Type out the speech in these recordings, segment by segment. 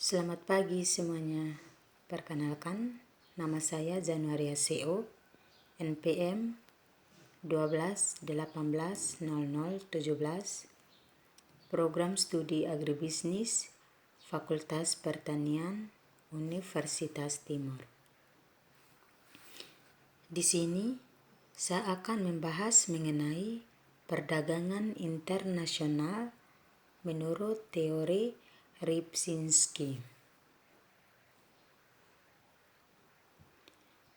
Selamat pagi semuanya. Perkenalkan, nama saya Januaria CO, NPM 12180017, Program Studi Agribisnis, Fakultas Pertanian, Universitas Timur. Di sini, saya akan membahas mengenai perdagangan internasional menurut teori Rybczynski.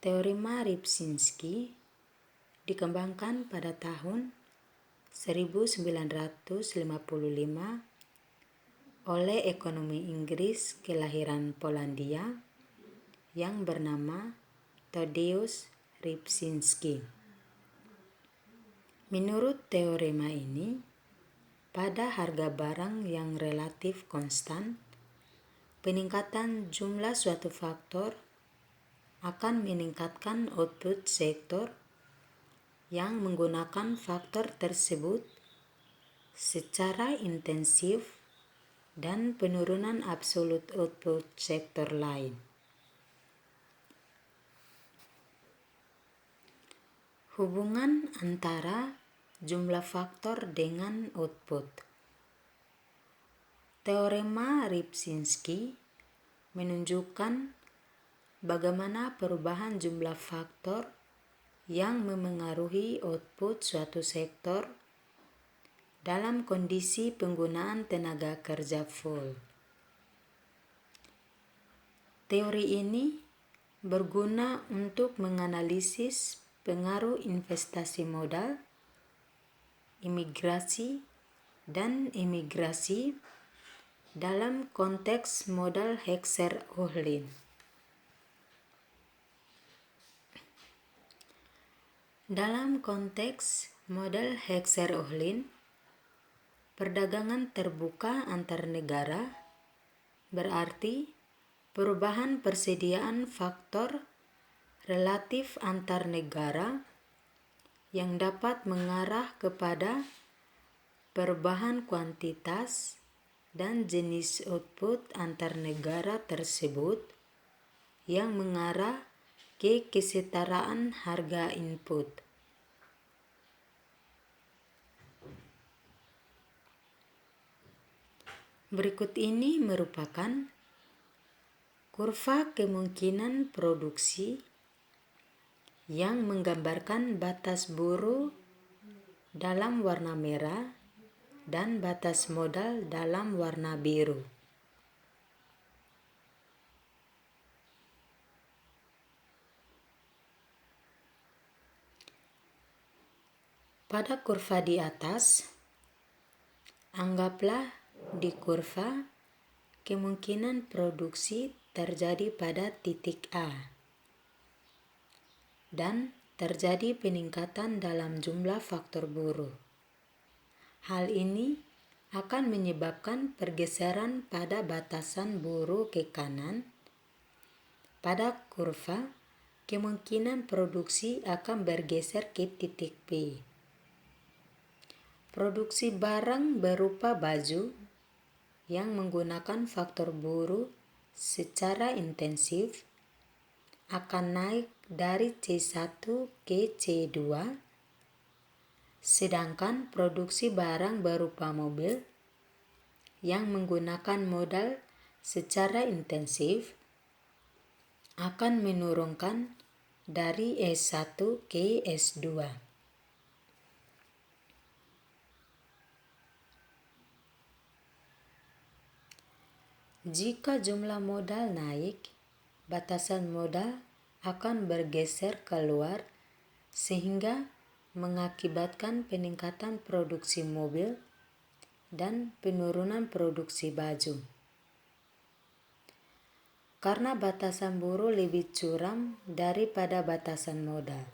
Teorema Rybczynski dikembangkan pada tahun 1955 oleh ekonomi Inggris kelahiran Polandia yang bernama Tadeusz Rybczynski. Menurut teorema ini, pada harga barang yang relatif konstan, peningkatan jumlah suatu faktor akan meningkatkan output sektor yang menggunakan faktor tersebut secara intensif dan penurunan absolut output sektor lain. Hubungan antara jumlah faktor dengan output. Teorema Rybczynski menunjukkan bagaimana perubahan jumlah faktor yang memengaruhi output suatu sektor dalam kondisi penggunaan tenaga kerja full. Teori ini berguna untuk menganalisis pengaruh investasi modal, imigrasi, dan emigrasi dalam konteks modal Hexer-Ohlin. Dalam konteks model Hexer-Ohlin, perdagangan terbuka antar negara berarti perubahan persediaan faktor relatif antar negara yang dapat mengarah kepada perubahan kuantitas dan jenis output antar negara tersebut yang mengarah ke kesetaraan harga input. Berikut ini merupakan kurva kemungkinan produksi yang menggambarkan batas buruh dalam warna merah dan batas modal dalam warna biru. Pada kurva di atas, anggaplah di kurva kemungkinan produksi terjadi pada titik A dan terjadi peningkatan dalam jumlah faktor buruh. Hal ini akan menyebabkan pergeseran pada batasan buruh ke kanan. Pada kurva, kemungkinan produksi akan bergeser ke titik B. Produksi barang berupa baju yang menggunakan faktor buruh secara intensif akan naik dari C1 ke C2, sedangkan produksi barang berupa mobil yang menggunakan modal secara intensif akan menurunkan dari S1 ke S2. Jika jumlah modal naik, batasan modal akan bergeser keluar sehingga mengakibatkan peningkatan produksi mobil dan penurunan produksi baju. Karena batasan buruh lebih curam daripada batasan modal.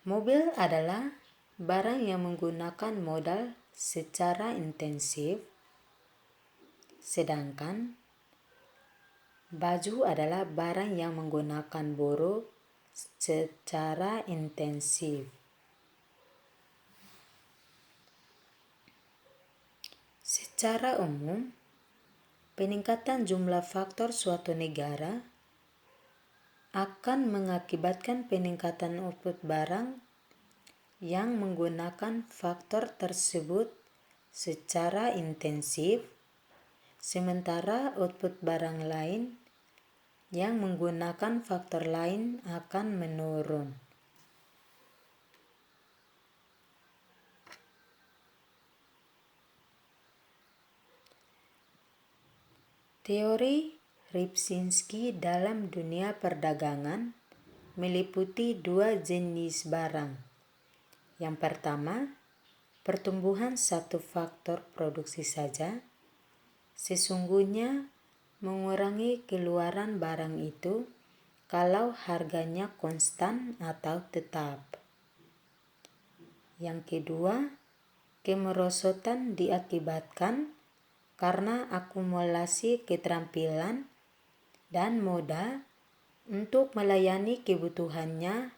Mobil adalah barang yang menggunakan modal secara intensif, sedangkan baju adalah barang yang menggunakan buruh secara intensif. Secara umum, Peningkatan jumlah faktor suatu negara akan mengakibatkan peningkatan output barang yang menggunakan faktor tersebut secara intensif, sementara output barang lain yang menggunakan faktor lain akan menurun. Teori Ripsinski dalam dunia perdagangan meliputi dua jenis barang. Yang pertama, pertumbuhan satu faktor produksi saja sesungguhnya mengurangi keluaran barang itu kalau harganya konstan atau tetap. Yang kedua, kemerosotan diakibatkan karena akumulasi keterampilan dan modal untuk melayani kebutuhannya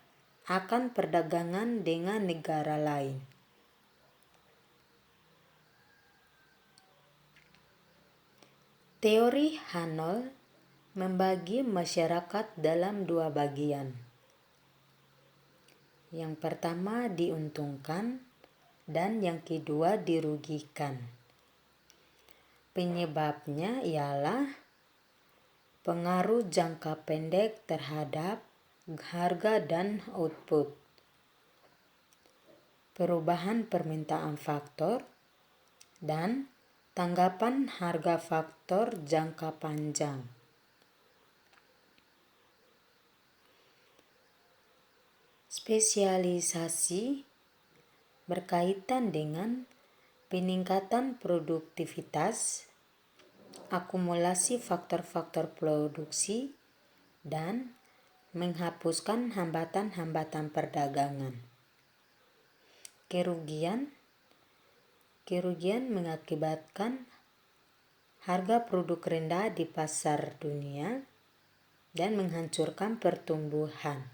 akan perdagangan dengan negara lain. Teori Hanol membagi masyarakat dalam dua bagian. Yang pertama diuntungkan dan yang kedua dirugikan. Penyebabnya ialah pengaruh jangka pendek terhadap harga dan output, perubahan permintaan faktor, dan tanggapan harga faktor jangka panjang. Spesialisasi berkaitan dengan peningkatan produktivitas, akumulasi faktor-faktor produksi, dan menghapuskan hambatan-hambatan perdagangan. Kerugian mengakibatkan harga produk rendah di pasar dunia dan menghancurkan pertumbuhan.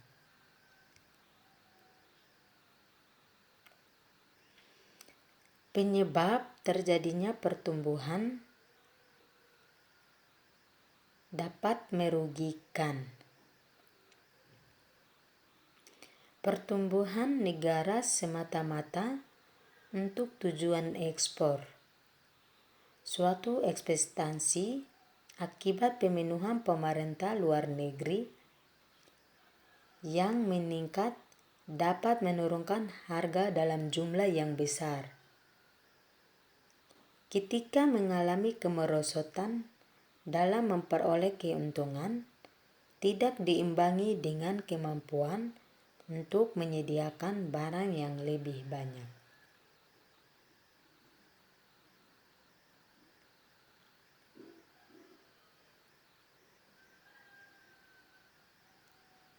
Penyebab terjadinya pertumbuhan dapat merugikan. Pertumbuhan negara semata-mata untuk tujuan ekspor. Suatu ekspektasi akibat pemenuhan pemerintah luar negeri yang meningkat dapat menurunkan harga dalam jumlah yang besar. Ketika mengalami kemerosotan dalam memperoleh keuntungan, tidak diimbangi dengan kemampuan untuk menyediakan barang yang lebih banyak.